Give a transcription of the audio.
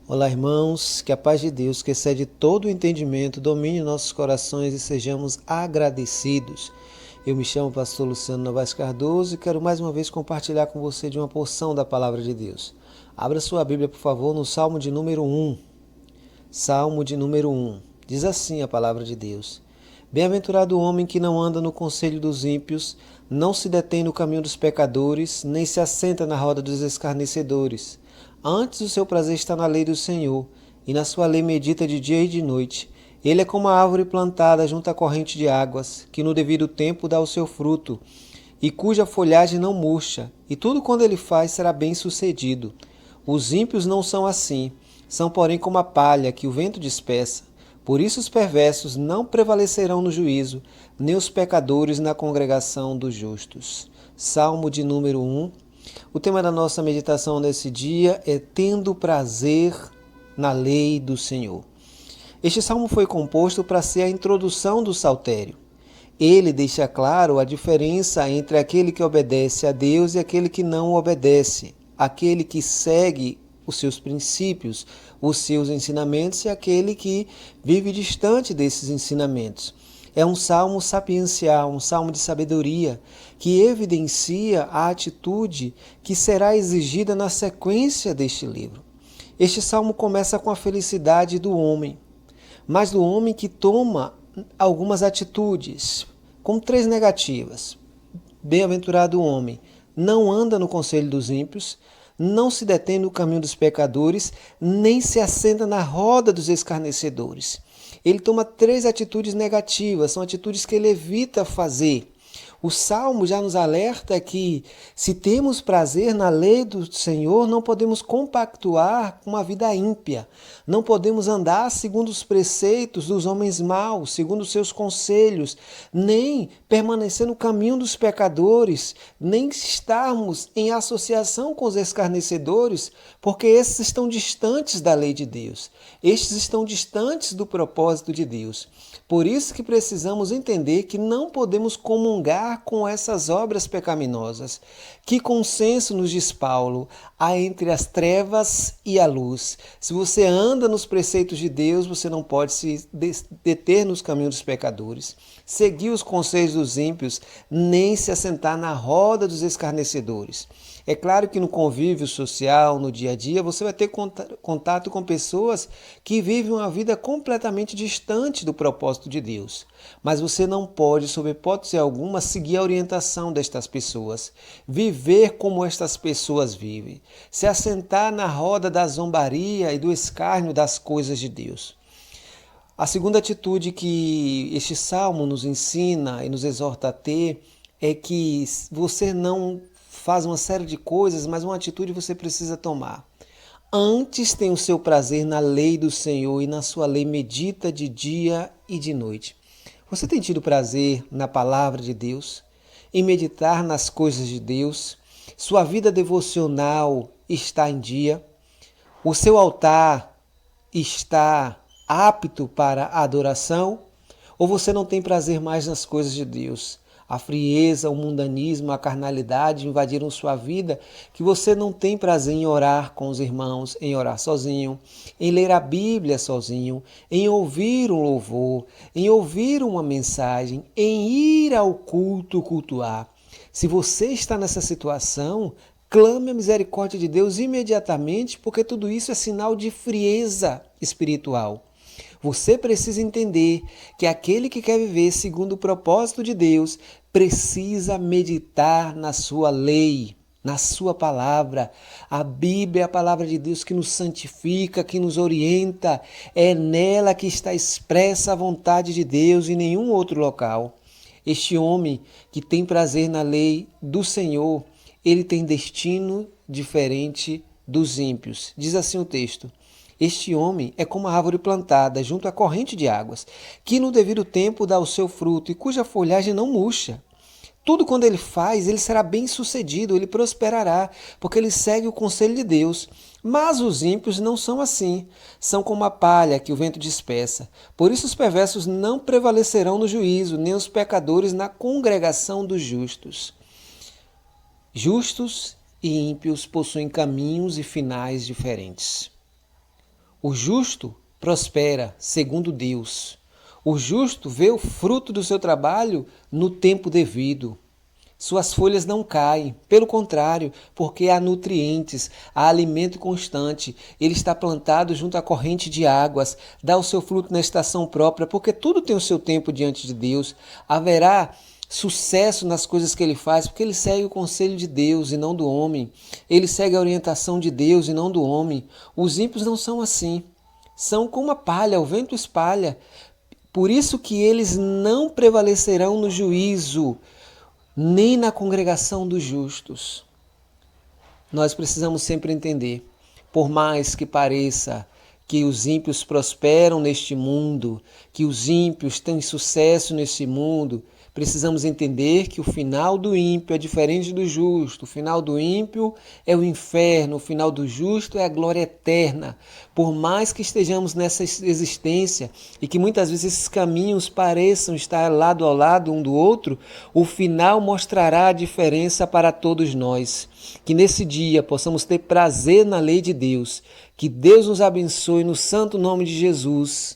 Olá, irmãos, que a paz de Deus, que excede todo o entendimento, domine nossos corações e sejamos agradecidos. Eu me chamo Pastor Luciano Novaes Cardoso e quero mais uma vez compartilhar com você de uma porção da Palavra de Deus. Abra sua Bíblia, por favor, no Salmo de número 1. Salmo de número 1. Diz assim a Palavra de Deus: Bem-aventurado o homem que não anda no conselho dos ímpios, não se detém no caminho dos pecadores, nem se assenta na roda dos escarnecedores. Antes o seu prazer está na lei do Senhor, e na sua lei medita de dia e de noite. Ele é como a árvore plantada junto à corrente de águas, que no devido tempo dá o seu fruto, e cuja folhagem não murcha, e tudo quanto ele faz será bem sucedido. Os ímpios não são assim, são porém como a palha que o vento dispersa. Por isso os perversos não prevalecerão no juízo, nem os pecadores na congregação dos justos. Salmo de número 1. O tema da nossa meditação nesse dia é Tendo prazer na lei do Senhor. Este salmo foi composto para ser a introdução do saltério. Ele deixa claro a diferença entre aquele que obedece a Deus e aquele que não obedece, aquele que segue os seus princípios, os seus ensinamentos e aquele que vive distante desses ensinamentos. É um salmo sapiencial, um salmo de sabedoria, que evidencia a atitude que será exigida na sequência deste livro. Este salmo começa com a felicidade do homem, mas do homem que toma algumas atitudes, com 3 negativas. Bem-aventurado o homem, não anda no conselho dos ímpios, não se detém no caminho dos pecadores, nem se assenta na roda dos escarnecedores. Ele toma 3 atitudes negativas, são atitudes que ele evita fazer. O Salmo já nos alerta que, se temos prazer na lei do Senhor, não podemos compactuar com uma vida ímpia. Não podemos andar segundo os preceitos dos homens maus, segundo os seus conselhos, nem permanecer no caminho dos pecadores, nem estarmos em associação com os escarnecedores, porque esses estão distantes da lei de Deus. Estes estão distantes do propósito de Deus. Por isso que precisamos entender que não podemos comungar com essas obras pecaminosas. Que consenso, nos diz Paulo, há entre as trevas e a luz. Se você anda nos preceitos de Deus, você não pode se deter nos caminhos dos pecadores, seguir os conselhos dos ímpios, nem se assentar na roda dos escarnecedores. É claro que no convívio social, no dia a dia, você vai ter contato com pessoas que vivem uma vida completamente distante do propósito de Deus. Mas você não pode, sob hipótese alguma, seguir a orientação destas pessoas, viver como estas pessoas vivem, se assentar na roda da zombaria e do escárnio das coisas de Deus. A segunda atitude que este salmo nos ensina e nos exorta a ter é que você não faz uma série de coisas, mas uma atitude você precisa tomar. Antes tem o seu prazer na lei do Senhor e na sua lei medita de dia e de noite. Você tem tido prazer na palavra de Deus, em meditar nas coisas de Deus? Sua vida devocional está em dia? O seu altar está apto para a adoração? Ou você não tem prazer mais nas coisas de Deus? A frieza, o mundanismo, a carnalidade invadiram sua vida, que você não tem prazer em orar com os irmãos, em orar sozinho, em ler a Bíblia sozinho, em ouvir um louvor, em ouvir uma mensagem, em ir ao culto cultuar. Se você está nessa situação, clame a misericórdia de Deus imediatamente, porque tudo isso é sinal de frieza espiritual. Você precisa entender que aquele que quer viver segundo o propósito de Deus precisa meditar na sua lei, na sua palavra. A Bíblia é a palavra de Deus que nos santifica, que nos orienta. É nela que está expressa a vontade de Deus e em nenhum outro local. Este homem que tem prazer na lei do Senhor, ele tem destino diferente dos ímpios. Diz assim o texto: Este homem é como a árvore plantada junto à corrente de águas, que no devido tempo dá o seu fruto e cuja folhagem não murcha. Tudo quando ele faz, ele será bem sucedido, ele prosperará, porque ele segue o conselho de Deus. Mas os ímpios não são assim, são como a palha que o vento dispersa. Por isso os perversos não prevalecerão no juízo, nem os pecadores na congregação dos justos. Justos e ímpios possuem caminhos e finais diferentes. O justo prospera segundo Deus. O justo vê o fruto do seu trabalho no tempo devido. Suas folhas não caem, pelo contrário, porque há nutrientes, há alimento constante. Ele está plantado junto à corrente de águas, dá o seu fruto na estação própria, porque tudo tem o seu tempo diante de Deus. Haverá sucesso nas coisas que ele faz, porque ele segue o conselho de Deus e não do homem. Ele segue a orientação de Deus e não do homem. Os ímpios não são assim. São como a palha, o vento espalha. Por isso que eles não prevalecerão no juízo, nem na congregação dos justos. Nós precisamos sempre entender, por mais que pareça que os ímpios prosperam neste mundo, que os ímpios têm sucesso neste mundo, precisamos entender que o final do ímpio é diferente do justo. O final do ímpio é o inferno, o final do justo é a glória eterna. Por mais que estejamos nessa existência e que muitas vezes esses caminhos pareçam estar lado a lado um do outro, o final mostrará a diferença para todos nós. Que nesse dia possamos ter prazer na lei de Deus. Que Deus nos abençoe no santo nome de Jesus.